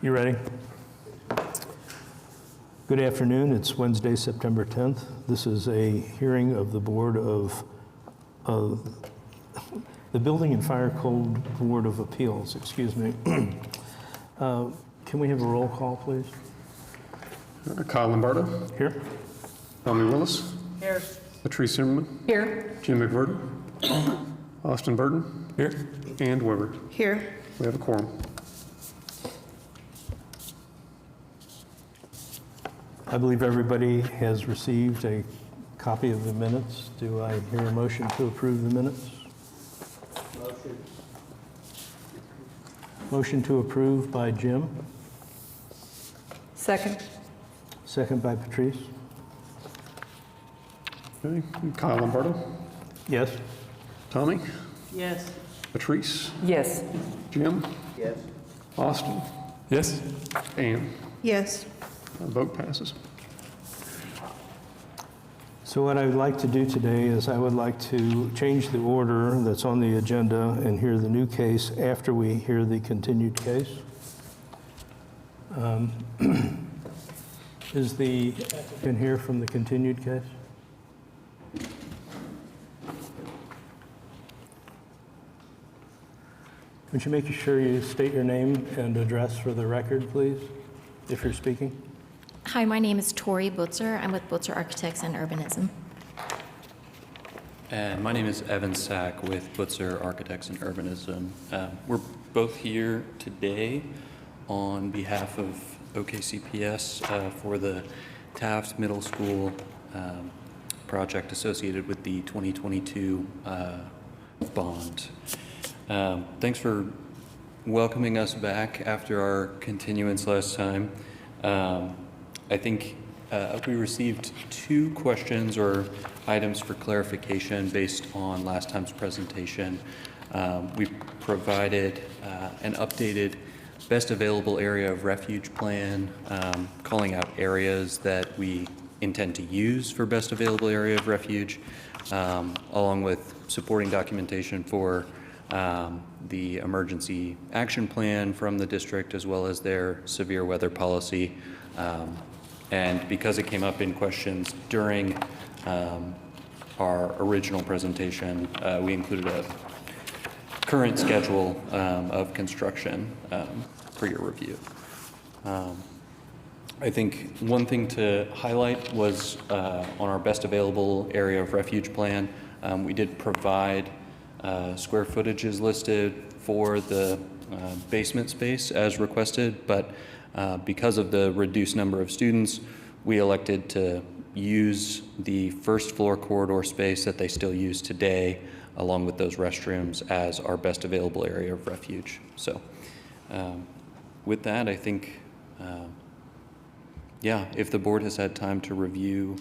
You ready? Good afternoon. It's Wednesday, September 10th. This is a hearing of the Board of the Building and Fire Code Board of Appeals, excuse me. Can we have a roll call, please? Kyle Lombardo. Here. Naomi Willis. Here. Latrice Zimmerman. Here. Jim McVerder. Austin Burton. Here. And Weber. Here. We have a quorum. I believe everybody has received a copy of the minutes. Do I hear a motion to approve the minutes? Motion. Motion to approve by Jim. Second. Second by Patrice. Okay. Kyle Lombardo. Yes. Tommy. Yes. Latrice. Yes. Jim. Yes. Austin. Yes. Ann. Yes. Vote passes. So what I would like to do today is I would like to change the order that's on the agenda and hear the new case after we hear the continued case. Is the applicant here from the continued case? Would you make sure you state your name and address for the record, please, if you're speaking? Hi, my name is Tori Butzer. I'm with Butzer Architects and Urbanism. And my name is Evan Sack with Butzer Architects and Urbanism. We're both here today on behalf of OKCPS for the Taft Middle School project associated with the 2022 bond. Thanks for welcoming us back after our continuance last time. I think we received two questions or items for clarification based on last time's presentation. We provided an updated best available area of refuge plan, calling out areas that we intend to use for best available area of refuge, along with supporting documentation for the emergency action plan from the district, as well as their severe weather policy. And because it came up in questions during our original presentation, we included a current schedule of construction for your review. I think one thing to highlight was on our best available area of refuge plan, we did provide square footages listed for the basement space as requested, but because of the reduced number of students, we elected to use the first floor corridor space that they still use today, along with those restrooms, as our best available area of refuge. So with that, I think, yeah, if the board has had time to review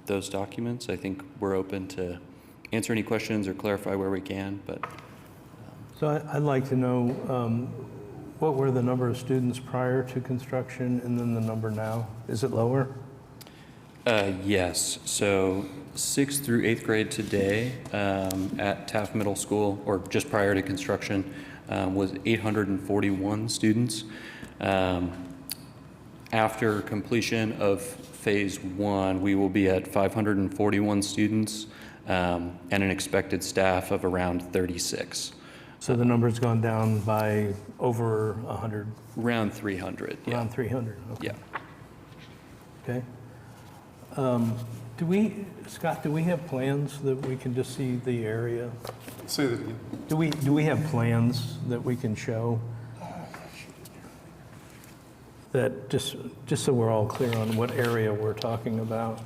those documents, I think we're open to answer any questions or clarify where we can. But So I'd like to know what were the number of students prior to construction and then the number now? Is it lower? yes, so 6th through 8th grade today at Taft Middle School, or just prior to construction, was 841 students. After completion of phase 1, we will be at 541 students and an expected staff of around 36. So the number's gone down by over 100? Around 300, yeah. Around 300, okay. Yeah. Okay. Scott, do we have plans that we can just see the area? Say that again. Do we have plans that we can show? That just so we're all clear on what area we're talking about.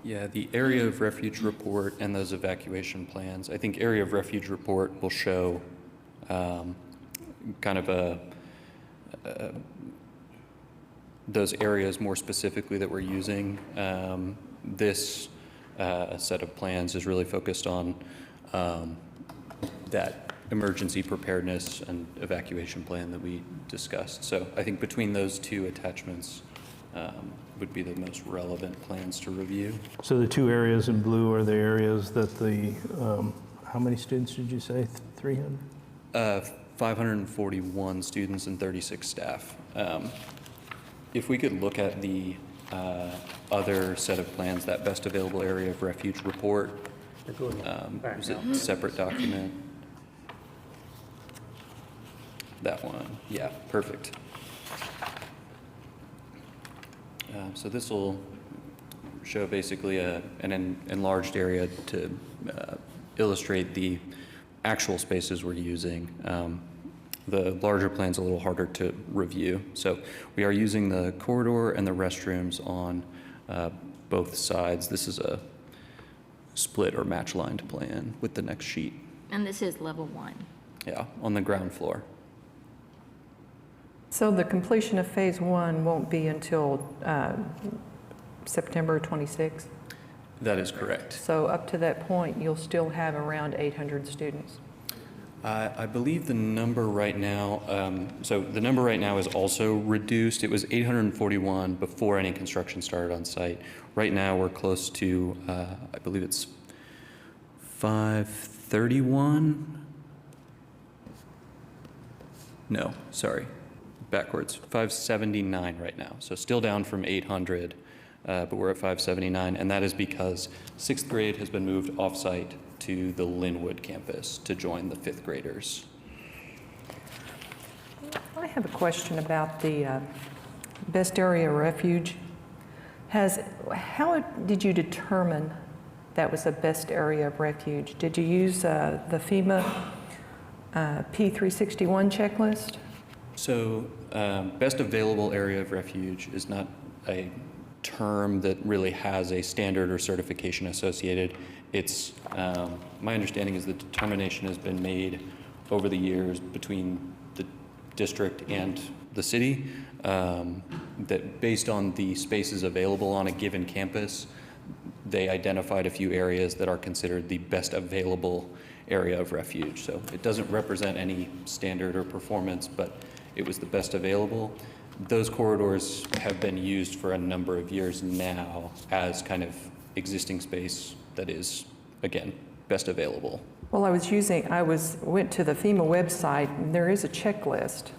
Yeah, the area of refuge report and those evacuation plans. I think area of refuge report will show kind of those areas more specifically that we're using. This set of plans is really focused on that emergency preparedness and evacuation plan that we discussed. So I think between those two attachments would be the most relevant plans to review. So the two areas in blue are the areas that the, how many students did you say? 300? 541 students and 36 staff. If we could look at the other set of plans, that best available area of refuge report, is it a separate document? That one, yeah, perfect. So this will show basically an enlarged area to illustrate the actual spaces we're using. The larger plan's a little harder to review. So we are using the corridor and the restrooms on both sides. This is a split or match-lined plan with the next sheet. And this is level 1. Yeah, on the ground floor. So the completion of phase 1 won't be until September 26th? That is correct. So up to that point, you'll still have around 800 students? I believe the number right now, so the number right now is also reduced. It was 841 before any construction started on site. Right now, we're close to, I believe it's 531. No, sorry, backwards. 579 right now. So still down from 800, but we're at 579, and that is because 6th grade has been moved off-site to the Linwood campus to join the 5th graders. I have a question about the best area of refuge. How did you determine that was the best area of refuge? Did you use the FEMA P361 checklist? So best available area of refuge is not a term that really has a standard or certification associated. It's, my understanding is the determination has been made over the years between the district and the city that based on the spaces available on a given campus, they identified a few areas that are considered the best available area of refuge. So it doesn't represent any standard or performance, but it was the best available. Those corridors have been used for a number of years now as kind of existing space that is, again, best available. Well, went to the FEMA website, and there is a checklist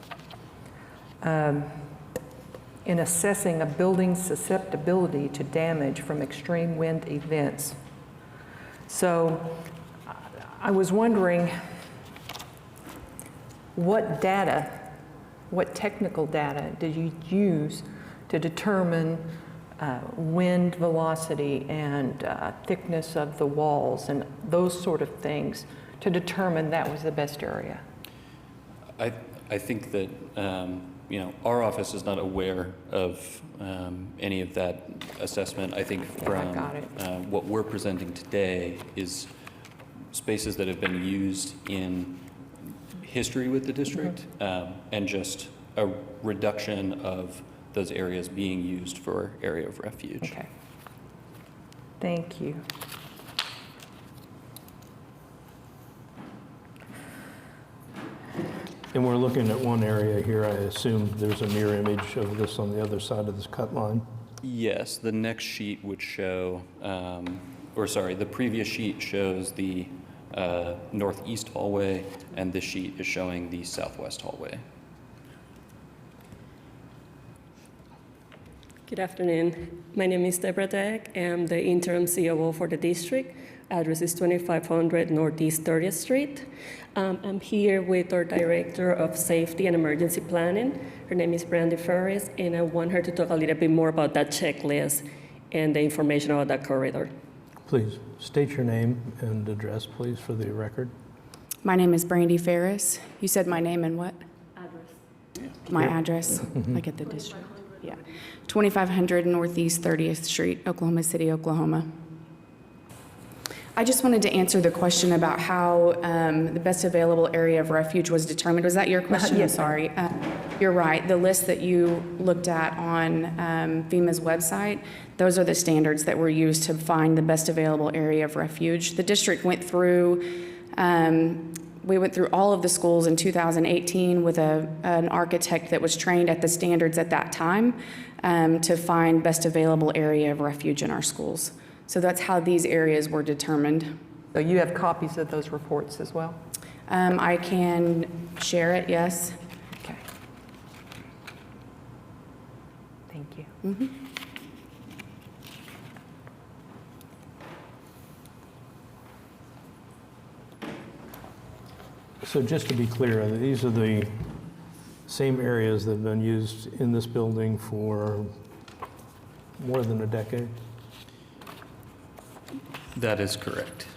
in assessing a building's susceptibility to damage from extreme wind events. So I was wondering what technical data did you use to determine wind velocity and thickness of the walls and those sort of things to determine that was the best area? I think that our office is not aware of any of that assessment. I think from what we're presenting today is spaces that have been used in history with the district, and just a reduction of those areas being used for area of refuge. Okay. Thank you. And we're looking at one area here. I assume there's a mirror image of this on the other side of this cut line. Yes, the next sheet would show, the previous sheet shows the northeast hallway, and this sheet is showing the southwest hallway. Good afternoon. My name is Deborah Deck. I'm the interim COO for the district. Address is 2500 Northeast 30th Street. I'm here with our Director of Safety and Emergency Planning. Her name is Brandy Ferris, and I want her to talk a little bit more about that checklist and the information about that corridor. Please state your name and address, please, for the record. My name is Brandy Ferris. You said my name and what? Address. My address, like at the district. Yeah. 2500 Northeast 30th Street, Oklahoma City, Oklahoma. I just wanted to answer the question about how the best available area of refuge was determined. Was that your question? Yes, I'm sorry. You're right. The list that you looked at on FEMA's website, those are the standards that were used to find the best available area of refuge. The district went through we went through all of the schools in 2018 with an architect that was trained at the standards at that time to find best available area of refuge in our schools. So that's how these areas were determined. So you have copies of those reports as well? I can share it, yes. Okay. Thank you. So just to be clear, these are the same areas that have been used in this building for more than a decade? That is correct.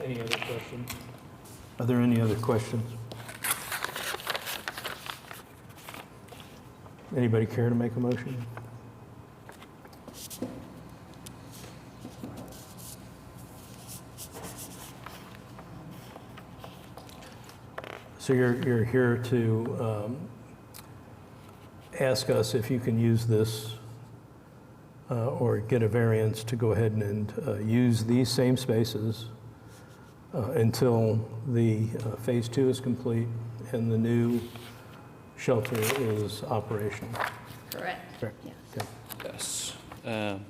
Any other questions? Are there any other questions? Anybody care to make a motion? So you're here to ask us if you can use this or get a variance to go ahead and use these same spaces until the phase 2 is complete and the new shelter is operational. Correct. Correct. Yeah. Okay. Yes. And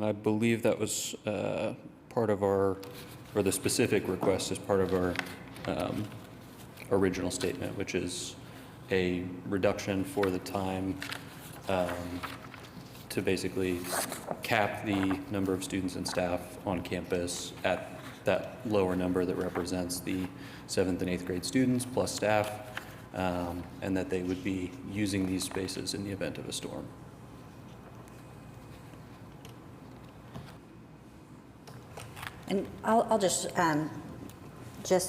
I believe that was part of our, or the specific request is part of our original statement, which is a reduction for the time to basically cap the number of students and staff on campus at that lower number that represents the 7th and 8th grade students plus staff, and that they would be using these spaces in the event of a storm. And I'll just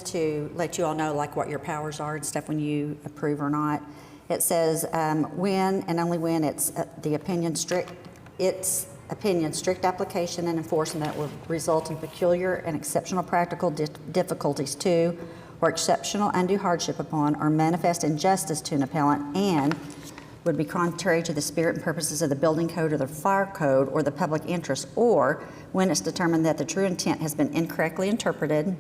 to let you all know like what your powers are and stuff when you approve or not. It says when and only when it's its opinion strict application and enforcement that will result in peculiar and exceptional practical difficulties to or exceptional undue hardship upon or manifest injustice to an appellant and would be contrary to the spirit and purposes of the building code or the fire code or the public interest, or when it's determined that the true intent has been incorrectly interpreted.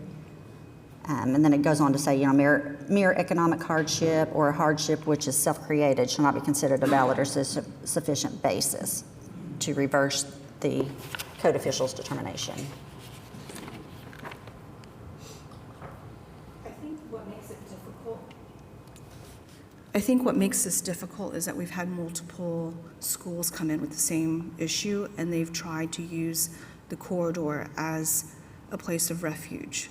And then it goes on to say, mere economic hardship or a hardship which is self-created shall not be considered a valid or sufficient basis to reverse the code official's determination. I think what makes this difficult is that we've had multiple schools come in with the same issue, and they've tried to use the corridor as a place of refuge,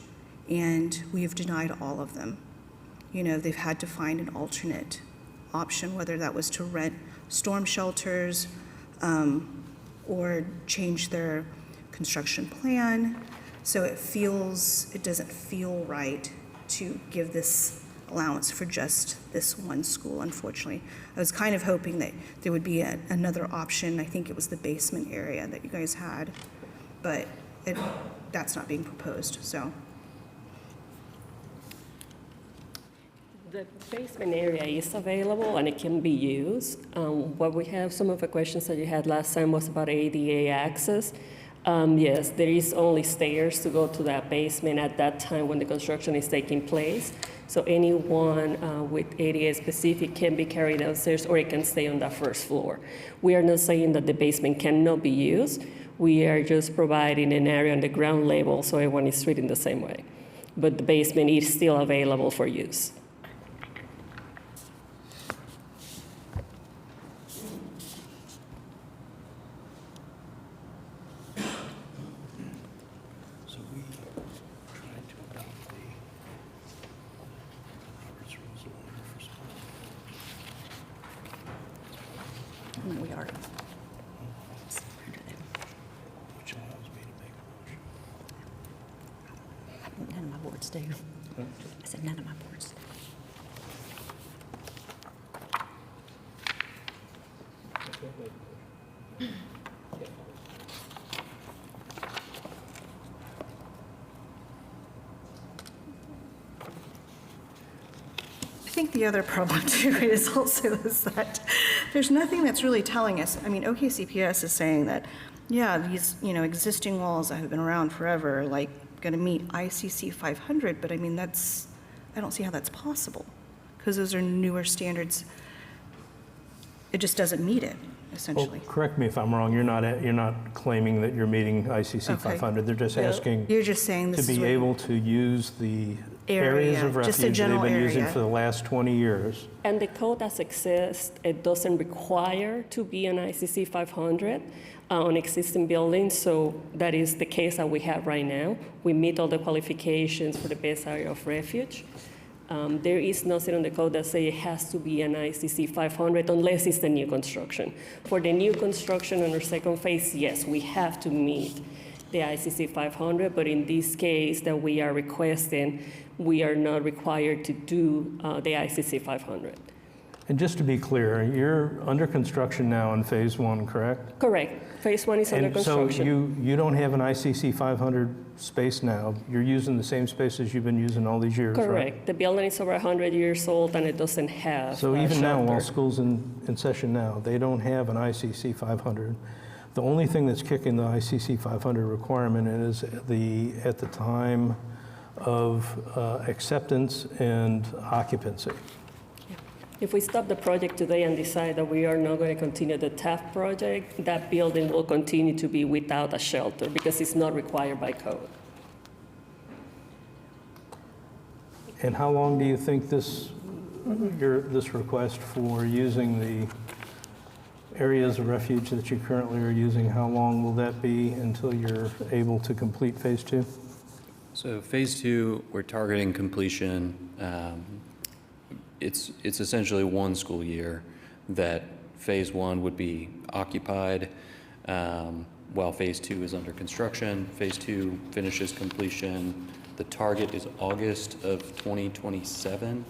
and we have denied all of them. They've had to find an alternate option, whether that was to rent storm shelters or change their construction plan. So it doesn't feel right to give this allowance for just this one school, unfortunately. I was kind of hoping that there would be another option. I think it was the basement area that you guys had, but that's not being proposed, so. The basement area is available and it can be used. What we have, some of the questions that you had last time was about ADA access. Yes, there is only stairs to go to that basement at that time when the construction is taking place. So anyone with ADA specific can be carried downstairs or it can stay on that first floor. We are not saying that the basement cannot be used. We are just providing an area on the ground level so everyone is treated the same way. But the basement is still available for use. So we tried to adopt the Robert's Rules of Order for small. We are. Which allows me to make a motion. None of my boards do. I said none of my boards do. think the other problem too is that there's nothing that's really telling us. I mean, OKCPS is saying that, yeah, these, existing walls that have been around forever are like going to meet ICC 500, but I mean, I don't see how that's possible because those are newer standards. It just doesn't meet it, essentially. Well, correct me if I'm wrong, you're not claiming that you're meeting ICC Okay. 500. They're just asking You're just saying to this is be what- able to use the Area, areas of just a refuge they've general been using area. for the last 20 years. And the code as exists, it doesn't require to be an ICC 500 on existing buildings, so that is the case that we have right now. We meet all the qualifications for the best area of refuge. There is nothing on the code that says it has to be an ICC 500 unless it's the new construction. For the new construction on our second phase, yes, we have to meet the ICC 500, but in this case that we are requesting, we are not required to do the ICC 500. And just to be clear, you're under construction now in phase 1, correct? Correct. Phase 1 is under And so construction. you don't have an ICC 500 space now. You're using the same spaces you've been using all these years, right? Correct. The building is over 100 years old and it doesn't have So a even now, while shelter. school's in session now, they don't have an ICC 500. The only thing that's kicking the ICC 500 requirement is at the time of acceptance and occupancy. If we stop the project today and decide that we are not going to continue the Taft project, that building will continue to be without a shelter because it's not required by code. And how long do you think this request for using the areas of refuge that you currently are using, how long will that be until you're able to complete phase 2? So phase 2, we're targeting completion. It's essentially one school year that phase 1 would be occupied while phase 2 is under construction. Phase 2 finishes completion. The target is August of 2027.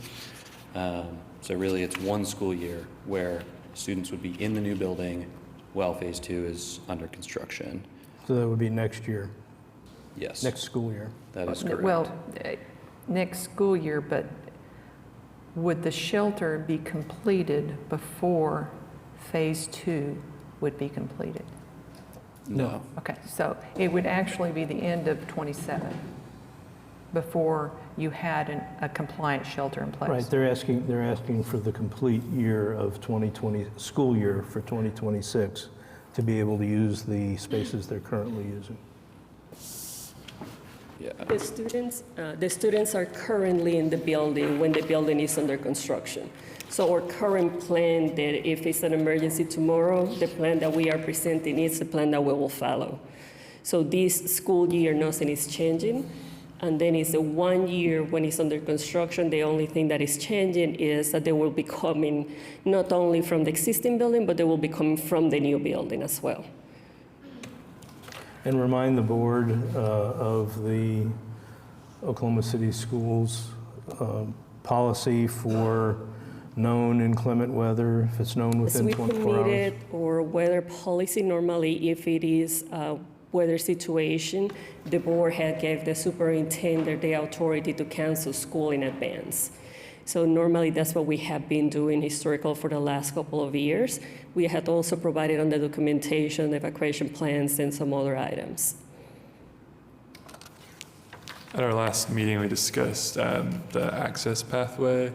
So really it's one school year where students would be in the new building while phase 2 is under construction. So that would be next year, Yes, next school year. that is correct. Well, next school year, but would the shelter be completed before phase 2 would be completed? No. Okay, so it would actually be the end of '27 before you had a compliant shelter in place. Right, they're asking for the complete year of 2020, school year for 2026 to be able to use the spaces they're currently using. Yeah. The students are currently in the building when the building is under construction. So our current plan that if it's an emergency tomorrow, the plan that we are presenting is the plan that we will follow. So this school year, nothing is changing. And then it's a 1 year when it's under construction. The only thing that is changing is that they will be coming not only from the existing building, but they will be coming from the new building as well. And remind the board of the Oklahoma City Schools policy for known inclement weather, if it's known within 24 hours. Committed or weather policy, normally if it is a weather situation, the board had gave the superintendent the authority to cancel school in advance. So normally that's what we have been doing historical for the last couple of years. We had also provided on the documentation, evacuation plans, and some other items. At our last meeting, we discussed the access pathway.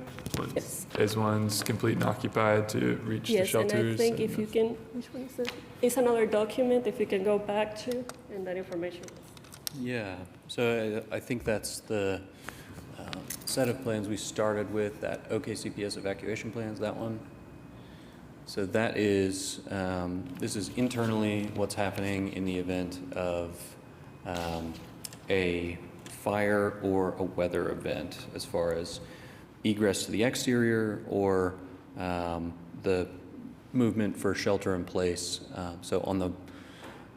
Yes. Phase 1's complete and occupied to reach the Yes, and shelters. I think if you can, which one is it? It's another document, if you can go back to, and that information. Yeah, so I think that's the set of plans we started with, that OKCPS evacuation plans, that one. So that is, this is internally what's happening in the event of a fire or a weather event, as far as egress to the exterior or the movement for shelter in place. So on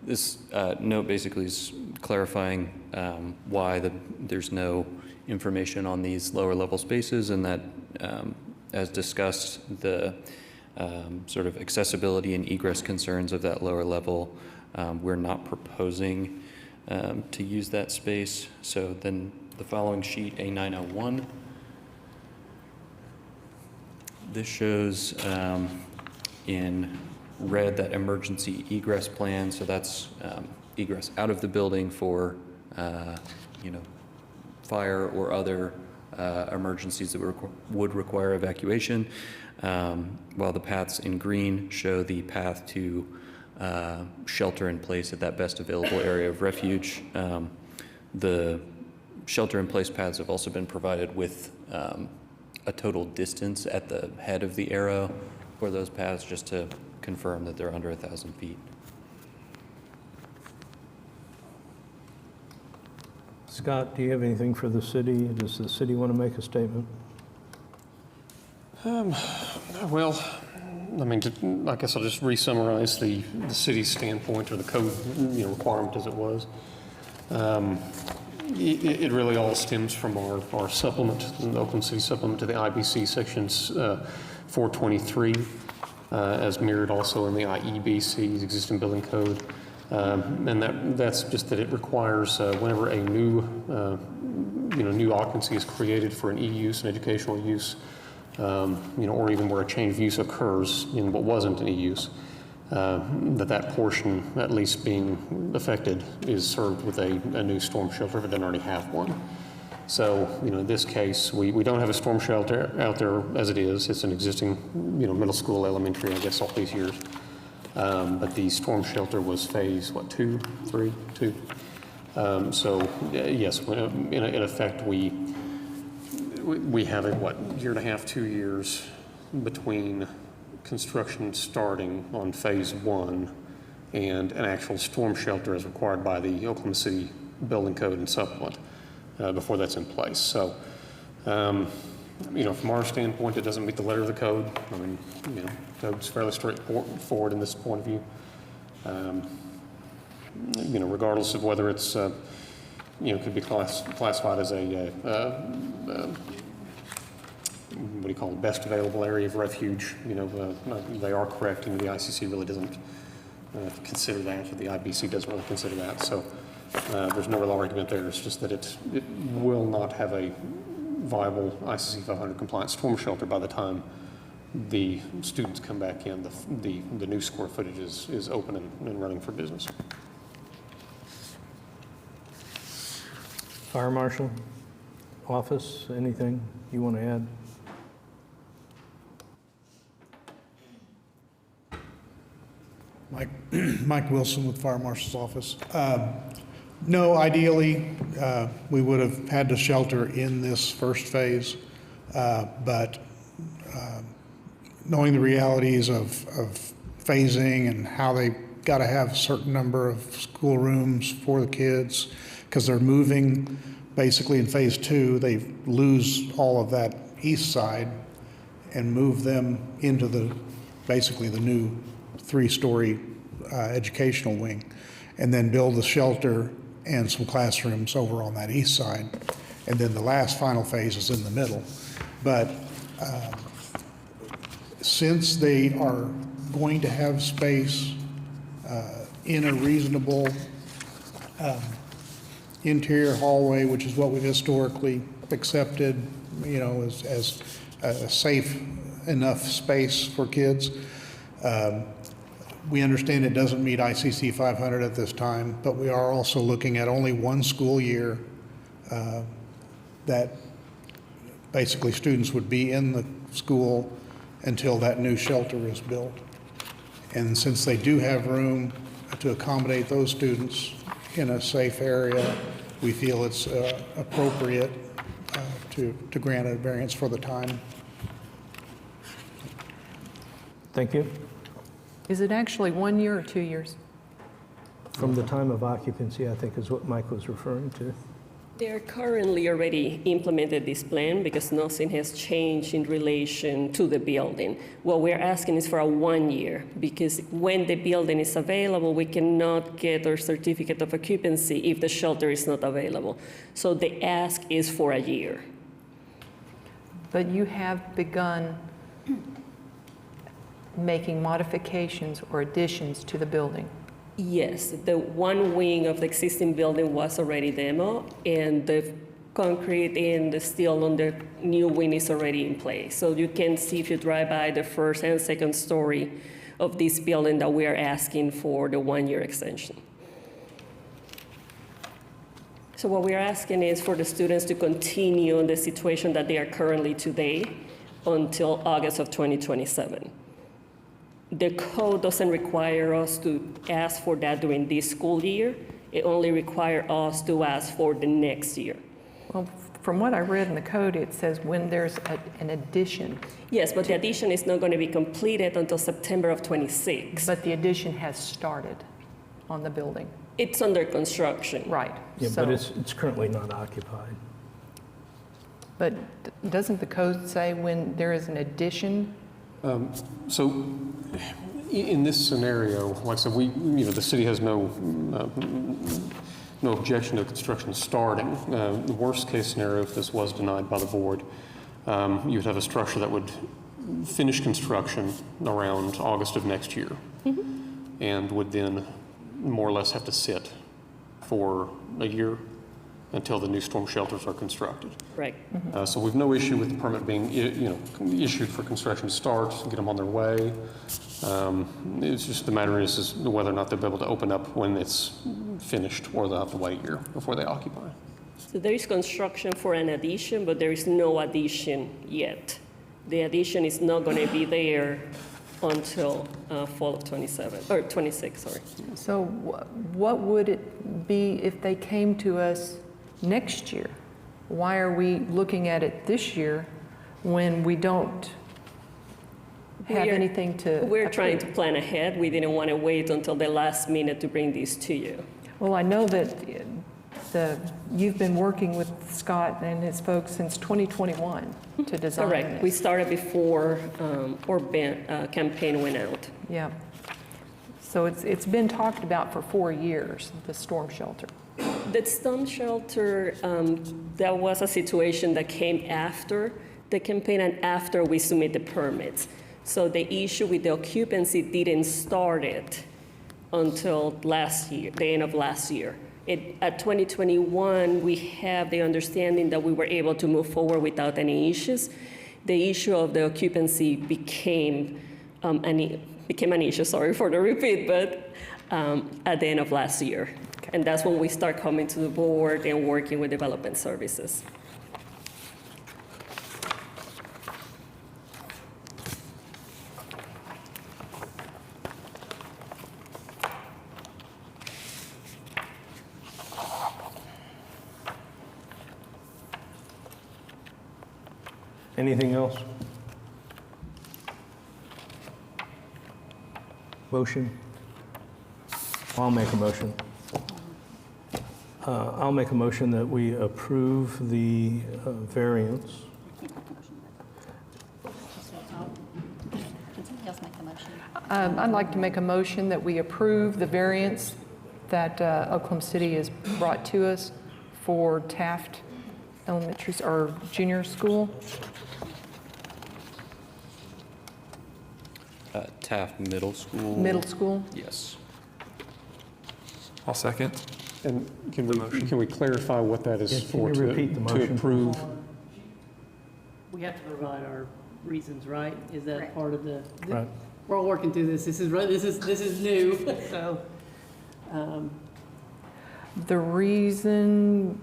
this note basically is clarifying why there's no information on these lower level spaces, and that, as discussed, the sort of accessibility and egress concerns of that lower level, we're not proposing to use that space. So then the following sheet, A901, This shows in red that emergency egress plan, so that's egress out of the building for, fire or other emergencies that would require evacuation, while the paths in green show the path to shelter in place at that best available area of refuge. The shelter in place paths have also been provided with a total distance at the head of the arrow for those paths, just to confirm that they're under 1,000 feet. Scott, do you have anything for the city? Does the city want to make a statement? Well, I mean, I guess I'll just re-summarize the city's standpoint or the code, requirement as it was. It really all stems from our supplement, the Oklahoma City supplement to the IBC sections 423, as mirrored also in the IEBC's existing building code. And that's just that it requires whenever a new occupancy is created for an e-use, an educational use, or even where a change of use occurs in what wasn't an e-use, that portion, at least being affected, is served with a new storm shelter if it doesn't already have one. So, in this case, we don't have a storm shelter out there as it is. It's an existing, middle school, elementary, I guess, all these years. But the storm shelter was phase, 2, 3, 2. So, yes, in effect, we have a, year and a half, 2 years between construction starting on phase 1 and an actual storm shelter as required by the Oklahoma City Building Code and Supplement before that's in place. So, from our standpoint, it doesn't meet the letter of the code. I mean, code's fairly straightforward in this point of view. Regardless of whether it's, could be classified as a, what do you call it, best available area of refuge. They are correct, the ICC really doesn't consider that, or the IBC doesn't really consider that. So there's no real argument there. It's just that it will not have a viable ICC 500 compliant storm shelter by the time the students come back in, the new square footage is open and running for business. Fire Marshal, office, anything you want to add? Mike Wilson with Fire Marshal's office. No, ideally, we would have had to shelter in this first phase, but knowing the realities of phasing and how they got to have a certain number of schoolrooms for the kids, because they're moving basically in phase 2, they lose all of that east side and move them into basically the new 3-story educational wing, and then build the shelter and some classrooms over on that east side. And then the last final phase is in the middle. But since they are going to have space in a reasonable interior hallway, which is what we've historically accepted, as a safe enough space for kids, we understand it doesn't meet ICC 500 at this time, but we are also looking at only one school year that basically students would be in the school until that new shelter is built. And since they do have room to accommodate those students in a safe area, we feel it's appropriate to grant a variance for the time. Thank you. Is it actually 1 year or 2 years? From the time of occupancy, I think is what Mike was referring to. They're currently already implemented this plan because nothing has changed in relation to the building. What we're asking is for a 1 year, because when the building is available, we cannot get our certificate of occupancy if the shelter is not available. So the ask is for a year. But you have begun making modifications or additions to the building. Yes, the one wing of the existing building was already demo, and the concrete and the steel on the new wing is already in place. So you can see if you drive by the first and second story of this building that we are asking for the 1-year extension. So what we are asking is for the students to continue in the situation that they are currently today until August of 2027. The code doesn't require us to ask for that during this school year. It only requires us to ask for the next year. Well, from what I read in the code, it says when there's an addition, Yes, but the addition is not going to be completed until September of 26. but the addition has started on the building. It's under construction. Right. Yeah, So- but it's currently not occupied. But doesn't the code say when there is an addition? So in this scenario, like I said, the city has no objection to construction starting. The worst case scenario, if this was denied by the board, you would have a structure that would finish construction around August of next year and would then more or less have to sit for a year until the new storm shelters are constructed. Right. So we've no issue with the permit being, issued for construction to start, get them on their way. It's just the matter is whether or not they'll be able to open up when it's finished, or they'll have to wait a year before they occupy. So there is construction for an addition, but there is no addition yet. The addition is not going to be there until fall of 27, or 26, sorry. So what would it be if they came to us next year? Why are we looking at it this year when we don't have anything to We're trying to approve? plan ahead. We didn't want to wait until the last minute to bring these to you. Well, I know that you've been working with Scott and his folks since 2021 to design Correct. We this. started before our campaign went out. Yeah. So it's been talked about for 4 years, the storm shelter. The storm shelter, that was a situation that came after the campaign and after we submit the permits. So the issue with the occupancy didn't start it until last year, the end of last year. At 2021, we have the understanding that we were able to move forward without any issues. The issue of the occupancy became an issue, sorry for the repeat, but at the end of last year. And that's when we start coming to the board and working with development services. Anything else? Motion? I'll make a motion. I'll make a motion that we approve the variance. I'd like to make a motion that we approve the variance that Oklahoma City has brought to us for Taft Elementary or Junior School. Taft Middle School. Middle school. Yes. I'll second. And can we clarify what that is Yeah, can for? you repeat the To motion? approve? We have to provide our reasons, right? Is that part of the? Right. We're all working through this. This is new. So, The reason,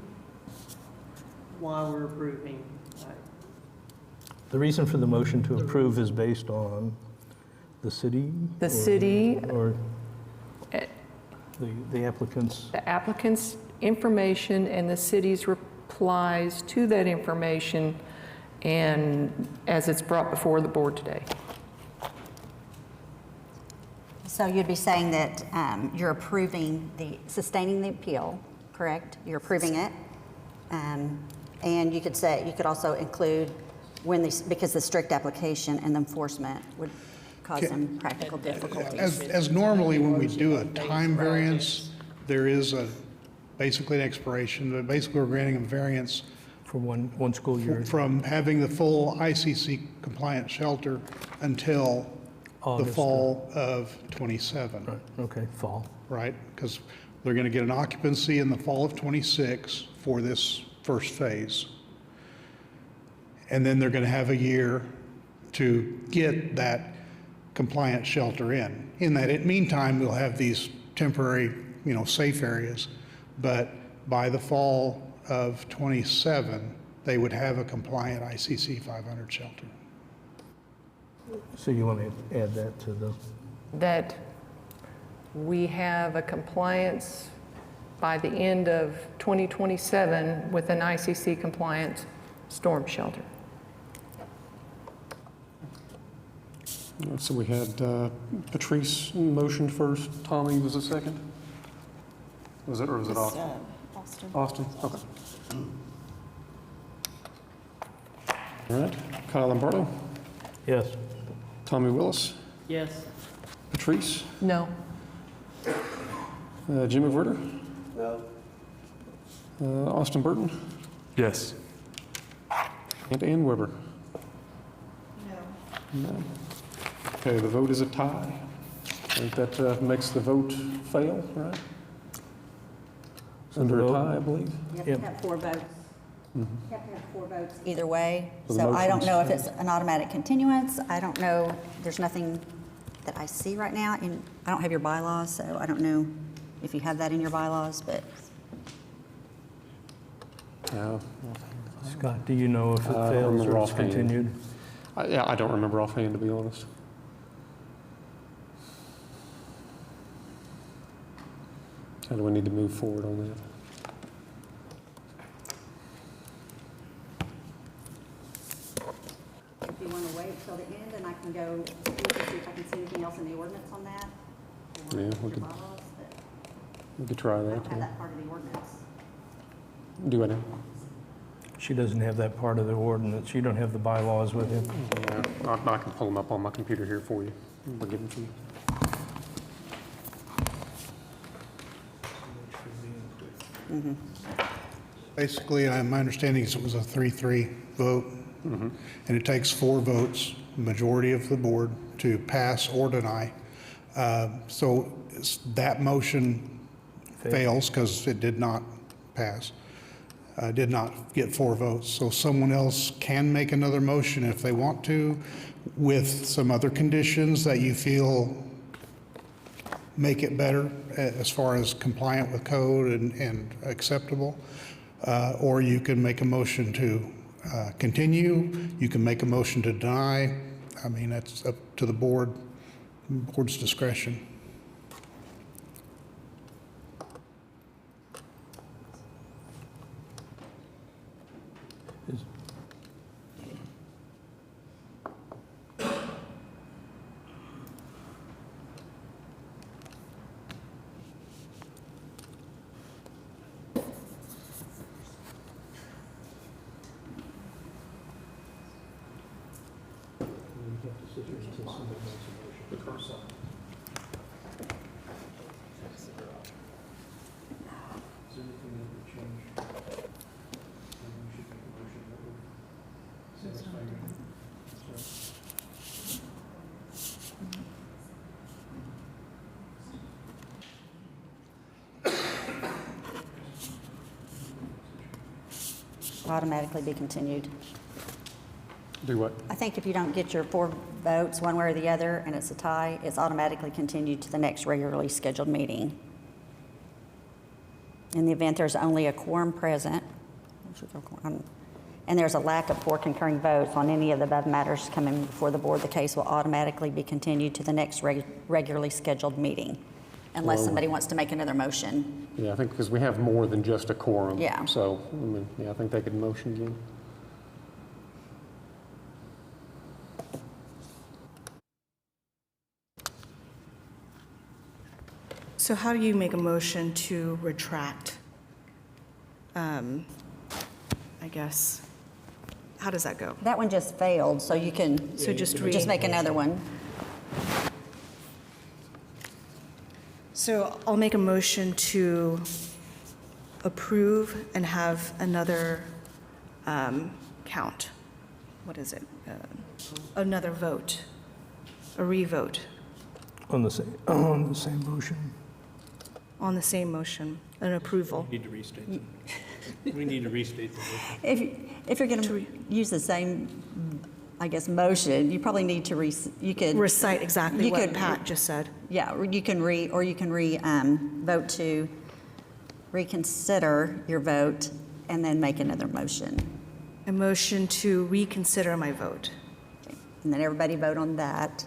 why we're approving. The reason for the motion to approve is based on the city? the city, Or the applicant's? the applicant's information and the city's replies to that information, and as it's brought before the board today. So you'd be saying that you're approving sustaining the appeal, correct? You're approving it. And you could also include because the strict application and enforcement would cause some practical difficulties. As normally when we do a time variance, there is basically an expiration, but basically we're granting a variance For one school year? from having the full ICC compliant shelter until the August, fall of '27, Right, okay, fall. right? Because they're going to get an occupancy in the fall of '26 for this first phase. And then they're going to have a year to get that compliant shelter in. In that meantime, we'll have these temporary, safe areas, but by the fall of '27, they would have a compliant ICC 500 shelter. So you want to add that to the, That we have a compliance by the end of 2027 with an ICC compliant storm shelter. So we had Patrice motioned first, Tommy was the second? Was it, or was it Austin? Austin. Austin, okay. All right, Kyle Lombardo, yes. Tommy Willis, Yes. Patrice, No. Jim McWhirter? No. Austin Burton, Yes. and Ann Weber? No. No. Okay, the vote is a tie. I think that makes the vote fail, right? Under a vote- tie, I believe. You have Yep. to have 4 votes. You have to have 4 votes either way. So the So I don't motion's know if it's an automatic continuance. I don't know, there's nothing that I see right now. And I don't have your bylaws, so I don't know if you have that in your bylaws, but Yeah. Scott, do you know if it I don't fails remember or it's offhand. continued? Yeah, I don't remember offhand, to be honest. How do we need to move forward on that? if you want to wait till the end, and I can go look and see if I can see anything else in the ordinance on that. or Yeah, we your could- bylaws, but We could try I that. don't have yeah. that part of the ordinance. Do I now? She doesn't have that part of the ordinance. You don't have the bylaws with you. Yeah, I can pull them up on my computer here for you. I'll give them to you. Basically, my understanding is it was a 3-3 vote, and it takes 4 votes, majority of the board, to pass or deny. So that motion fails because it did not pass, did not get 4 votes. So someone else can make another motion if they want to, with some other conditions that you feel make it better as far as compliant with code and acceptable. Or you can make a motion to continue, you can make a motion to deny. I mean, that's up to the board's discretion. Is- Automatically be continued. Do what? I think if you don't get your 4 votes, one way or the other, and it's a tie, it's automatically continued to the next regularly scheduled meeting. In the event there's only a quorum present, and there's a lack of 4 concurring votes on any of the above matters coming before the board, the case will automatically be continued to the next regularly scheduled meeting, unless Well- somebody wants to make another motion. Yeah, I think because we have more than just a quorum. Yeah. So, I mean, yeah, I think they could motion again. So how do you make a motion to retract? I guess, how does that go? That one just failed, so you can So just just make another one. So I'll make a motion to approve and have another count. What is it? Another vote, a revote On the same motion. on the same motion, an approval. Need to restate them. We need to restate the motion. If you're going to use the same, I guess, motion, you probably need to you could Recite exactly You what could- Pat just said. yeah, or you can vote to reconsider your vote and then make another motion. A motion to reconsider my vote. And then everybody vote on that.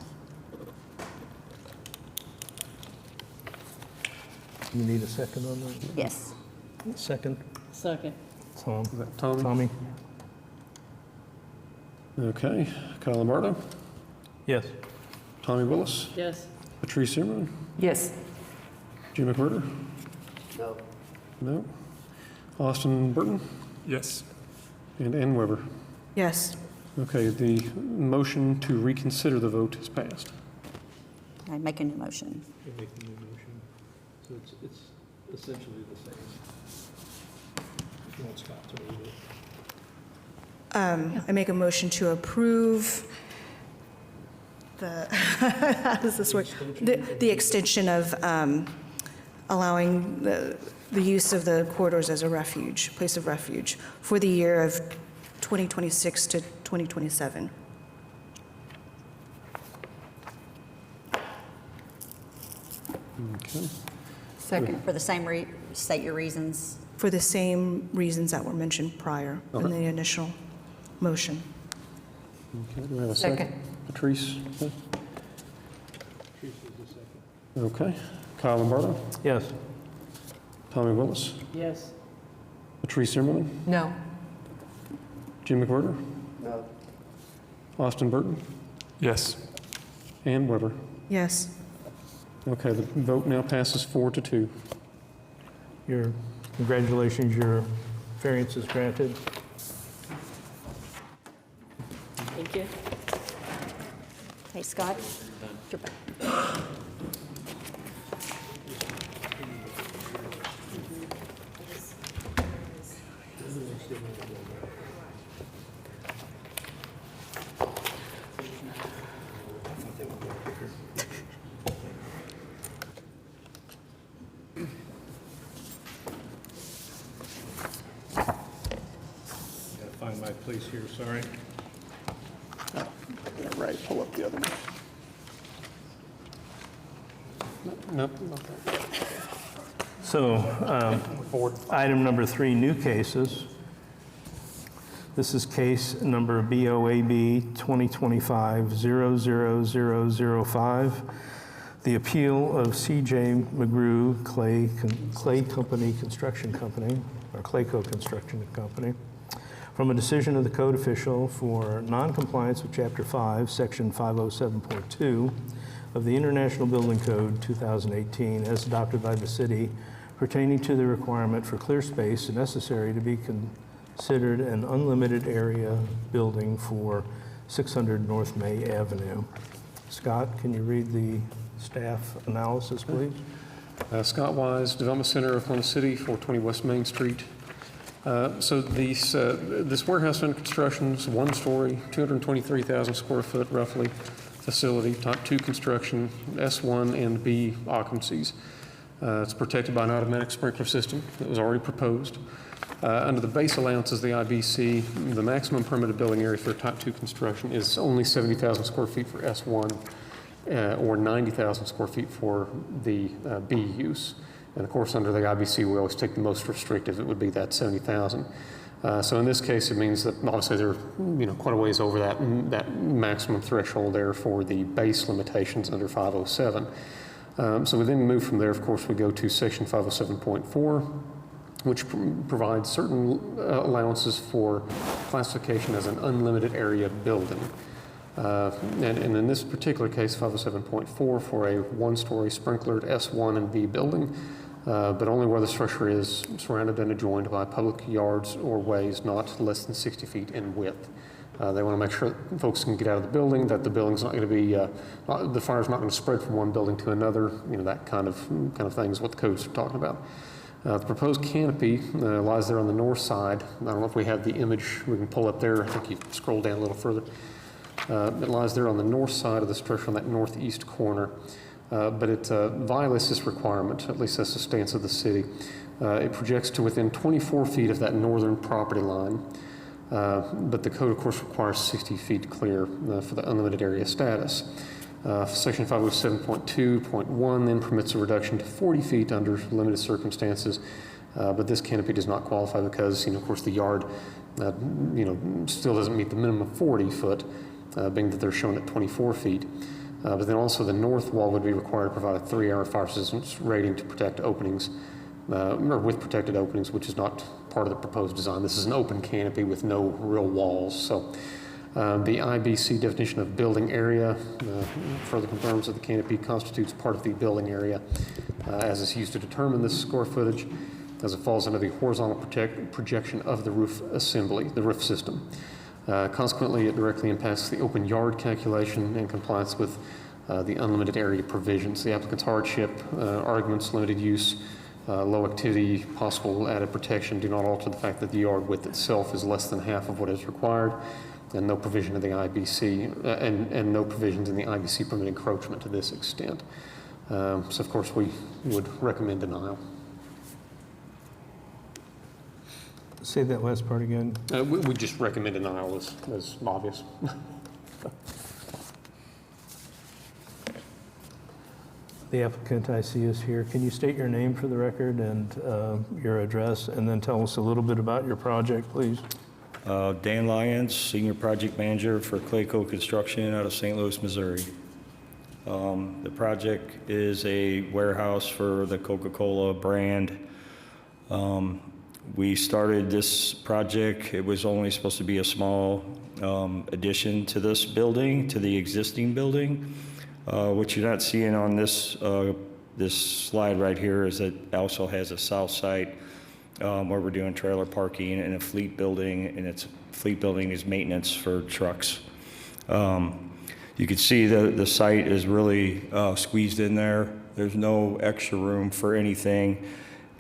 You need a second on that? Yes. Second, Second. Tom. Is that Tommy? Tommy? Okay, Kyle Lombardo, Yes. Tommy Willis, Yes. Patrice Zimmerman, Yes. Jim McWhirter? No. No. Austin Burton Yes. and Ann Weber. Yes. Okay, the motion to reconsider the vote is passed. I make a new motion. You make the new motion, so it's essentially the same. If you want Scott to read it. I make a motion to approve how does this work? The extension of allowing the use of the corridors as a refuge, place of refuge, for the year of 2026 to 2027. Okay. Second. For the same state your reasons. For the same reasons that were mentioned prior in Okay. the initial motion. Okay, do we have a second? Second. Patrice? Okay. Kyle Lombardo, Yes. Tommy Willis, Yes. Patrice Zimmerman, No. Jim McWhirter, No. Austin Burton, Yes. Ann Weber. Yes. Okay, the vote now passes 4-2. Congratulations, your variance is granted. Thank you. Hey, Scott? You're back. Gotta find my place here, sorry. Right, pull up the other one. Nope, not that. So, item number 3, new cases. This is case number BOAB 2025-00005. The appeal of C.J. McGrew Clay Company Construction Company, or Clayco Construction Company, from a decision of the code official for noncompliance with Chapter 5, Section 507.2 of the International Building Code 2018 as adopted by the city pertaining to the requirement for clear space necessary to be considered an unlimited area building for 600 North May Avenue. Scott, can you read the staff analysis, please? Scott Wise, Development Center, Oklahoma City, 420 West Main Street. So this warehouse under construction is 1-story, 223,000 square foot roughly facility, type 2 construction, S1 and B occupancies. It's protected by an automatic sprinkler system that was already proposed. Under the base allowances, the IBC, the maximum permitted building area for type 2 construction is only 70,000 square feet for S1 or 90,000 square feet for the B use. And of course, under the IBC, we always take the most restrictive. It would be that 70,000. So in this case, it means that obviously they're quite a ways over that maximum threshold there for the base limitations under 507. So we then move from there. Of course, we go to Section 507.4, which provides certain allowances for classification as an unlimited area building. And in this particular case, 507.4 for a 1-story sprinklered S1 and B building, but only where the structure is surrounded and adjoined by public yards or ways not less than 60 feet in width. They want to make sure that folks can get out of the building, that the building's not going to be, the fire's not going to spread from one building to another. That kind of thing is what the codes are talking about. The proposed canopy lies there on the north side. I don't know if we have the image we can pull up there. I think you scroll down a little further. It lies there on the north side of the structure on that northeast corner. but it violates this requirement, at least that's the stance of the city. It projects to within 24 feet of that northern property line, but the code, of course, requires 60 feet clear for the unlimited area status. Section 507.2.1 then permits a reduction to 40 feet under limited circumstances, but this canopy does not qualify because, of course, the yard, still doesn't meet the minimum of 40 foot, being that they're shown at 24 feet. But then also the north wall would be required to provide a 3-hour fire resistance rating to protect openings, or with protected openings, which is not part of the proposed design. This is an open canopy with no real walls. So the IBC definition of building area further confirms that the canopy constitutes part of the building area as is used to determine this square footage, as it falls under the horizontal projection of the roof assembly, the roof system. Consequently, it directly impacts the open yard calculation in compliance with the unlimited area provisions. The applicant's hardship, arguments, limited use, low activity, possible added protection do not alter the fact that the yard width itself is less than half of what is required, and no provision of the IBC, and no provisions in the IBC permit encroachment to this extent. So, of course, we would recommend denial. Say that last part again. We just recommend denial as obvious. The applicant I see is here. Can you state your name for the record and your address, and then tell us a little bit about your project, please? Dan Lyons, Senior Project Manager for Clayco Construction out of St. Louis, Missouri. The project is a warehouse for the Coca-Cola brand. We started this project, it was only supposed to be a small addition to this building, to the existing building. What you're not seeing on this this slide right here is that it also has a south site where we're doing trailer parking and a fleet building, and its fleet building is maintenance for trucks. You can see the site is really squeezed in there. There's no extra room for anything.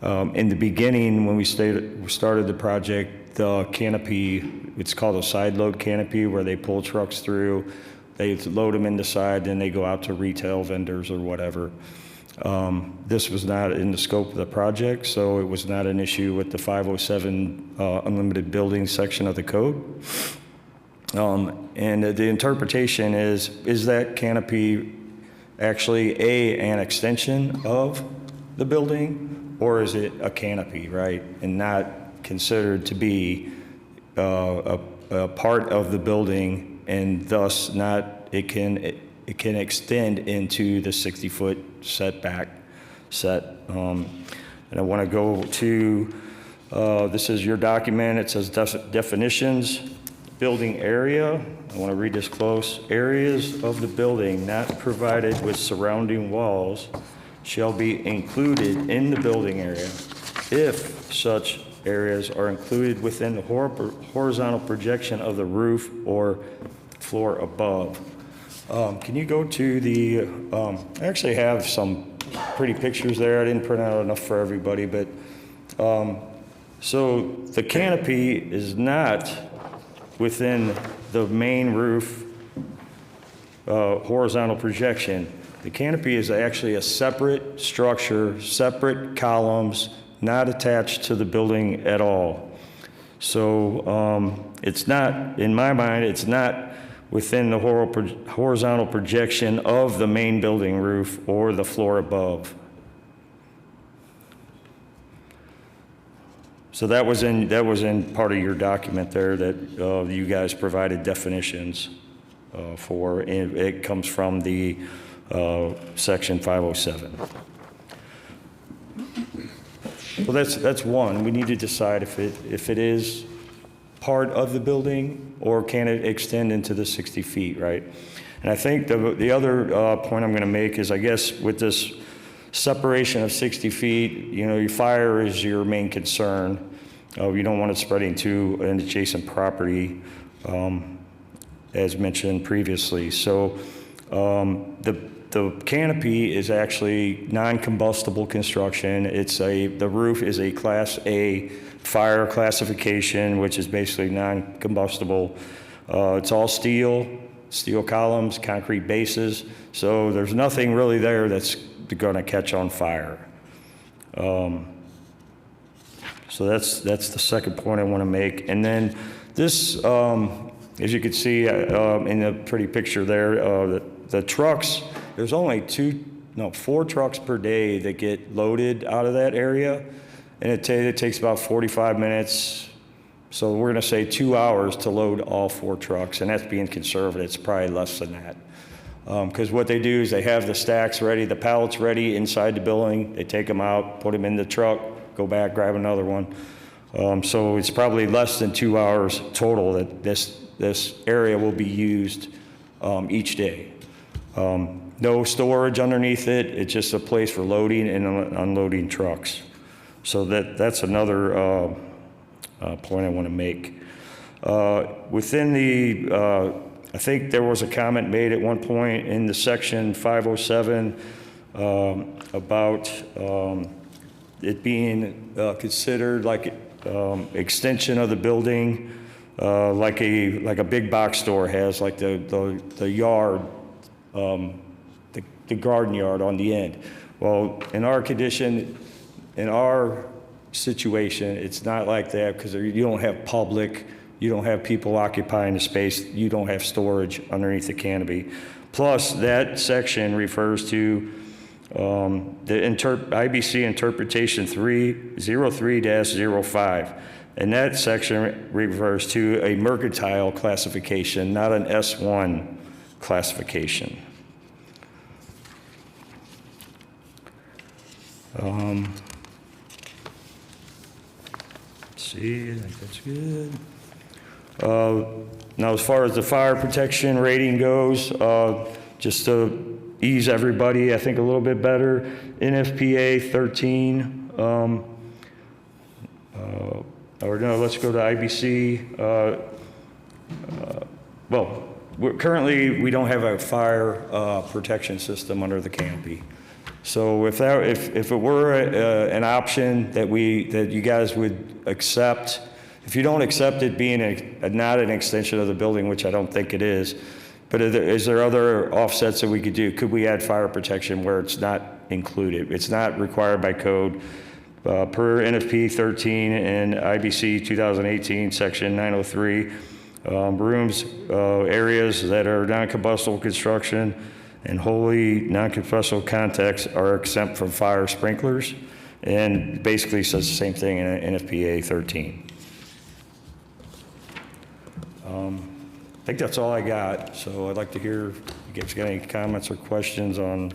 In the beginning, when we started the project, the canopy, it's called a side load canopy, where they pull trucks through, they load them in the side, then they go out to retail vendors or whatever. This was not in the scope of the project, so it was not an issue with the 507 unlimited building section of the code. And the interpretation is that canopy actually an extension of the building, or is it a canopy, right? And not considered to be a part of the building, and thus it can extend into the 60-foot setback set. And I want to go to, this is your document. It says definitions, building area. I want to read this close. Areas of the building not provided with surrounding walls shall be included in the building area if such areas are included within the horizontal projection of the roof or floor above. Can you go to the, I actually have some pretty pictures there. I didn't print out enough for everybody, but so the canopy is not within the main roof horizontal projection. The canopy is actually a separate structure, separate columns, not attached to the building at all. So it's not, in my mind, it's not within the horizontal projection of the main building roof or the floor above. So that was in part of your document there that you guys provided definitions for, and it comes from the section 507. Well, that's one. We need to decide if it is part of the building or can it extend into the 60 feet, right? And I think the other point I'm going to make is, I guess, with this separation of 60 feet, your fire is your main concern. You don't want it spreading to an adjacent property, as mentioned previously. So the canopy is actually non-combustible construction. The roof is a Class A fire classification, which is basically non-combustible. It's all steel. steel columns, concrete bases. So there's nothing really there that's going to catch on fire. So that's the second point I want to make. And then this, as you can see in the pretty picture there, the trucks, there's only 4 trucks per day that get loaded out of that area. And it takes about 45 minutes. So we're going to say 2 hours to load all 4 trucks. And that's being conservative. It's probably less than that. Because what they do is they have the stacks ready, the pallets ready inside the building. They take them out, put them in the truck, go back, grab another one. So it's probably less than 2 hours total that this area will be used each day. No storage underneath it. It's just a place for loading and unloading trucks. So that's another point I want to make. Within the, I think there was a comment made at one point in the section 507 about it being considered like extension of the building, like a big box store has, like the yard, the garden yard on the end. Well, in our condition, in our situation, it's not like that because you don't have public, you don't have people occupying the space, you don't have storage underneath the canopy. Plus, that section refers to the IBC interpretation 303-05, and that section refers to a mercantile classification, not an S1 classification. See, I think that's good. Now, as far as the fire protection rating goes, just to ease everybody, I think a little bit better, NFPA 13, or no, let's go to IBC. Well, currently we don't have a fire protection system under the canopy. So if it were an option that you guys would accept, if you don't accept it being not an extension of the building, which I don't think it is, but is there other offsets that we could do? Could we add fire protection where it's not included? It's not required by code. Per NFP 13 and IBC 2018 section 903, rooms, areas that are non-combustible construction and wholly non-combustible contexts are exempt from fire sprinklers, and basically says the same thing in NFPA 13. I think that's all I got, so I'd like to hear if you guys got any comments or questions on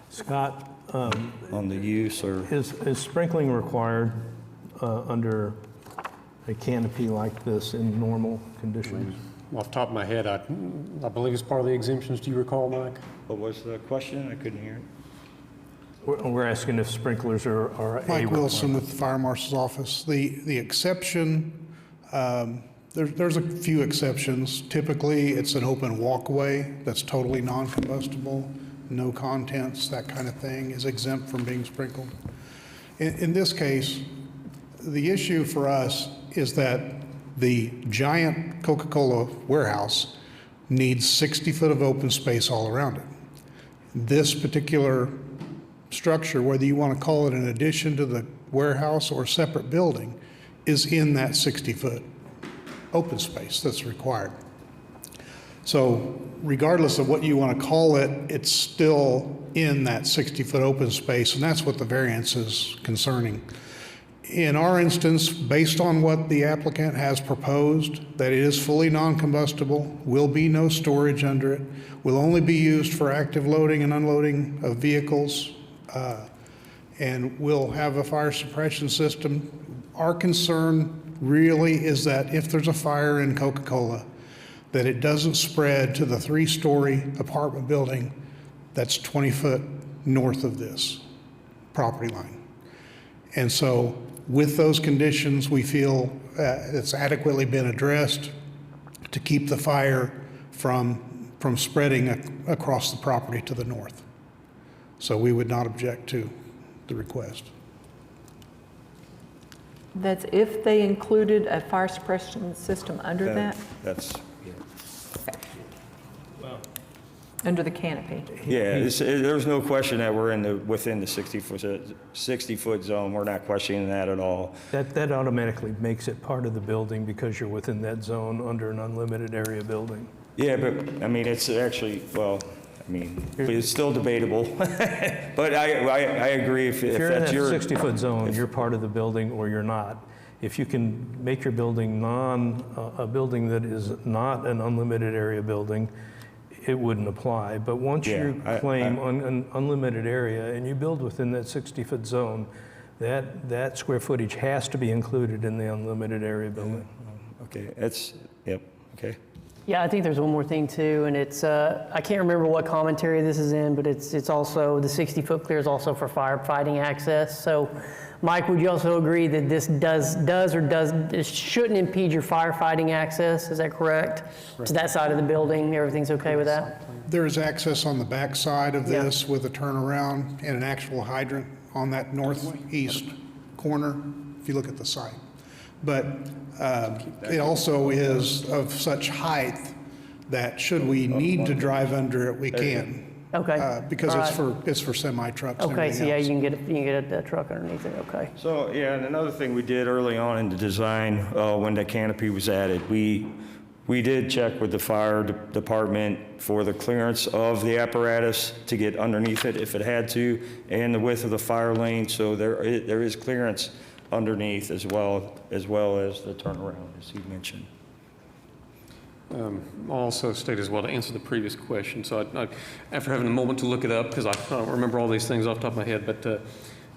Scott, on the use or is sprinkling required under a canopy like this in normal conditions? Off the top of my head, I believe it's part of the exemptions. Do you recall, Mike? what was the question? I couldn't hear it. We're asking if sprinklers are Mike Wilson with the Fire Marshal's Office. The exception, there's a few exceptions. Typically, it's an open walkway that's totally non-combustible, no contents, that kind of thing is exempt from being sprinkled. In this case, the issue for us is that the giant Coca-Cola warehouse needs 60 foot of open space all around it. This particular structure, whether you want to call it an addition to the warehouse or a separate building, is in that 60 foot open space that's required. So regardless of what you want to call it, it's still in that 60 foot open space, and that's what the variance is concerning. In our instance, based on what the applicant has proposed, that it is fully non-combustible, will be no storage under it, will only be used for active loading and unloading of vehicles, and will have a fire suppression system. Our concern really is that if there's a fire in Coca-Cola, that it doesn't spread to the 3-story apartment building that's 20 foot north of this property line. And so with those conditions, we feel it's adequately been addressed to keep the fire from spreading across the property to the north. So we would not object to the request. That's if they included a fire suppression system under that? That's Under the canopy. Yeah, there's no question that we're within the 60-foot zone. We're not questioning that at all. That automatically makes it part of the building because you're within that zone under an unlimited area building. Yeah, but, I mean, it's actually, well, I mean, it's still debatable. But I agree if If you're in that's that your... 60-foot zone, you're part of the building or you're not. If you can make your building a building that is not an unlimited area building, it wouldn't apply. But once you claim an unlimited area and you build within that 60-foot zone, that square footage has to be included in the unlimited area building. Okay, okay. Yeah, I think there's one more thing too, and it's, I can't remember what commentary this is in, but it's also, the 60-foot clear is also for firefighting access. So, Mike, would you also agree that this it shouldn't impede your firefighting access? Is that correct? To that side of the building, everything's okay with that? There is access on the back side of this with a turnaround and an actual hydrant on that northeast corner, if you look at the site. But it also is of such height that should we need to drive under it, we can. Okay. Because it's for semi-trucks and Okay, everything so yeah, else. you can get a truck underneath it, okay. So, yeah, and another thing we did early on in the design, when the canopy was added, we did check with the fire department for the clearance of the apparatus to get underneath it if it had to, and the width of the fire lane, so there is clearance underneath as well as the turnaround, as he mentioned. I'll also state as well to answer the previous question. So after having a moment to look it up, because I don't remember all these things off the top of my head, but the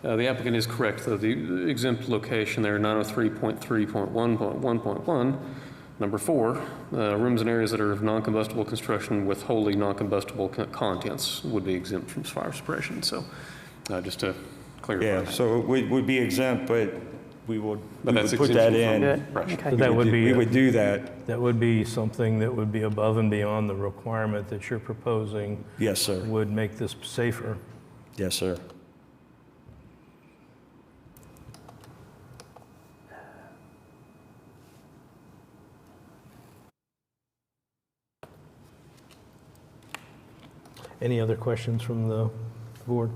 applicant is correct. The exempt location there, 903.3.1.1.1, number 4, rooms and areas that are of non-combustible construction with wholly non-combustible contents would be exempt from fire suppression. So just to clarify. Yeah, so it would be exempt, but we would put that exemption in. Okay. So We would do that. That would be something that would be above and beyond the requirement that you're proposing. Yes, sir. Would make this safer. Yes, sir. Any other questions from the board?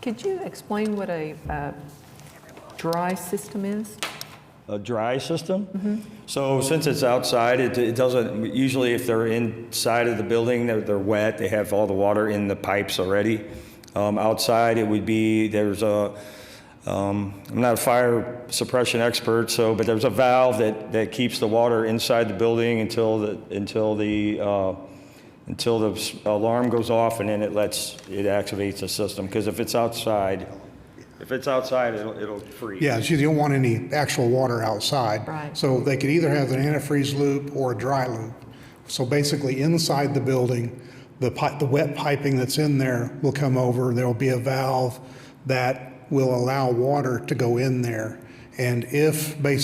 Could you explain what a dry system is? A dry system? So since it's outside, it doesn't, usually if they're inside of the building, they're wet, they have all the water in the pipes already. Outside, it would be, I'm not a fire suppression expert, but there's a valve that keeps the water inside the building until the alarm goes off, and then it activates the system. Because if it's outside, it'll freeze. Yeah, so you don't want any actual water outside. Right. So they could either have an antifreeze loop or a dry loop. So basically inside the building, the wet piping that's in there will come over. There will be a valve that will allow water to go in there. And if a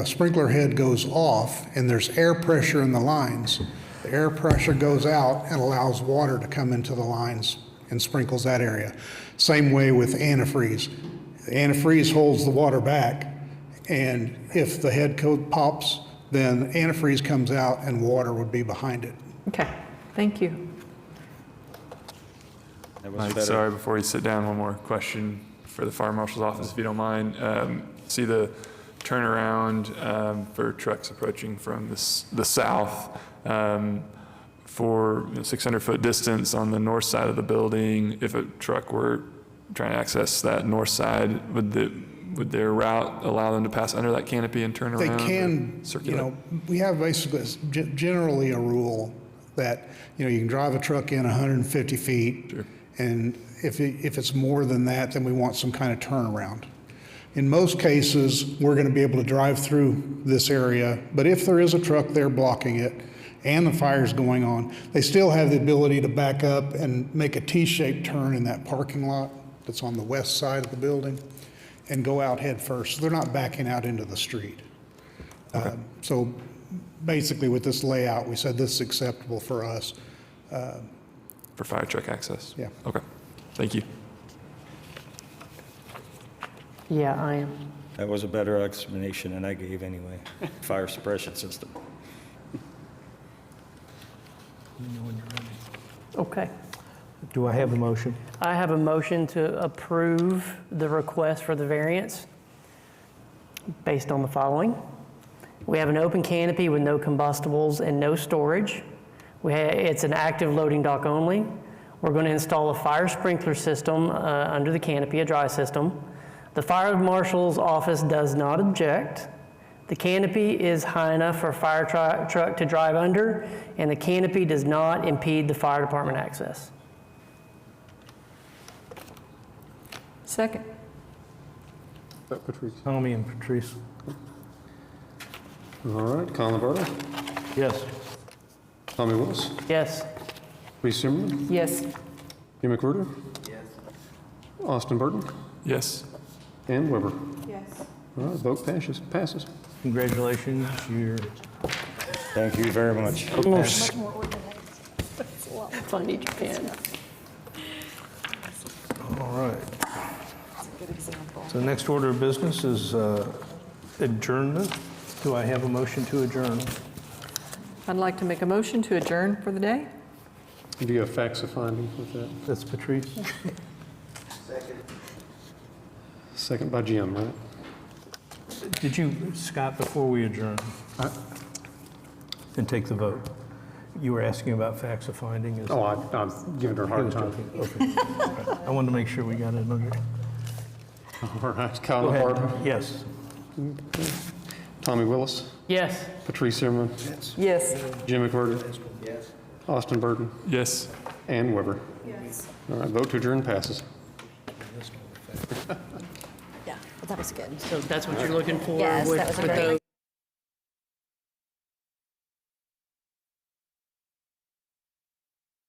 sprinkler head goes off and there's air pressure in the lines, the air pressure goes out and allows water to come into the lines and sprinkles that area. Same way with antifreeze. The antifreeze holds the water back, and if the head coat pops, then antifreeze comes out and water would be behind it. Okay, thank you. Mike, sorry, before you sit down, one more question for the fire marshal's office, if you don't mind. See the turnaround for trucks approaching from the south for 600-foot distance on the north side of the building. If a truck were trying to access that north side, would their route allow them to pass under that canopy and turn around? They can, we have basically generally a rule that, you can drive a truck in 150 feet. Sure. And if it's more than that, then we want some kind of turnaround. In most cases, we're going to be able to drive through this area, but if there is a truck there blocking it and the fire's going on, they still have the ability to back up and make a T-shaped turn in that parking lot that's on the west side of the building and go out head first. So they're not backing out into the street. Okay. So basically with this layout, we said this is acceptable for us. For fire truck access? Yeah. Okay, thank you. Yeah, I am. That was a better explanation than I gave anyway. Fire suppression system. Let me know when you're ready. Okay. Do I have a motion? I have a motion to approve the request for the variance based on the following. We have an open canopy with no combustibles and no storage. It's an active loading dock only. We're going to install a fire sprinkler system under the canopy, a dry system. The fire marshal's office does not object. The canopy is high enough for a fire truck to drive under, and the canopy does not impede the fire department access. Second. Patrice. Tommy and Patrice. All right, Colin Bartle, Yes. Tommy Willis, Yes. Reese Zimmerman, Yes. Jim McWhorter. Yes. Austin Burton, Yes. and Weber. Yes. All right, vote passes. Congratulations, you're Thank you very much. Funny Japan. all right. So next order of business is adjournment. Do I have a motion to adjourn? I'd like to make a motion to adjourn for the day. Do you have facts of finding with that? That's Patrice. Second by Jim, right? Did you, Scott, before we adjourn and take the vote, you were asking about facts of finding? Is Oh, I'm giving her a hard time. Okay. I wanted to make sure we got it under. All right, Go Colin ahead. Bartle, Yes. Tommy Willis, Yes. Patrice Zimmerman, Yes. Jim McWhorter. Yes. Austin Burton, Yes. and Weber. Yes. All right, vote to adjourn passes. Yeah, well, that was good. So that's what you're looking for Yes, with that was with great.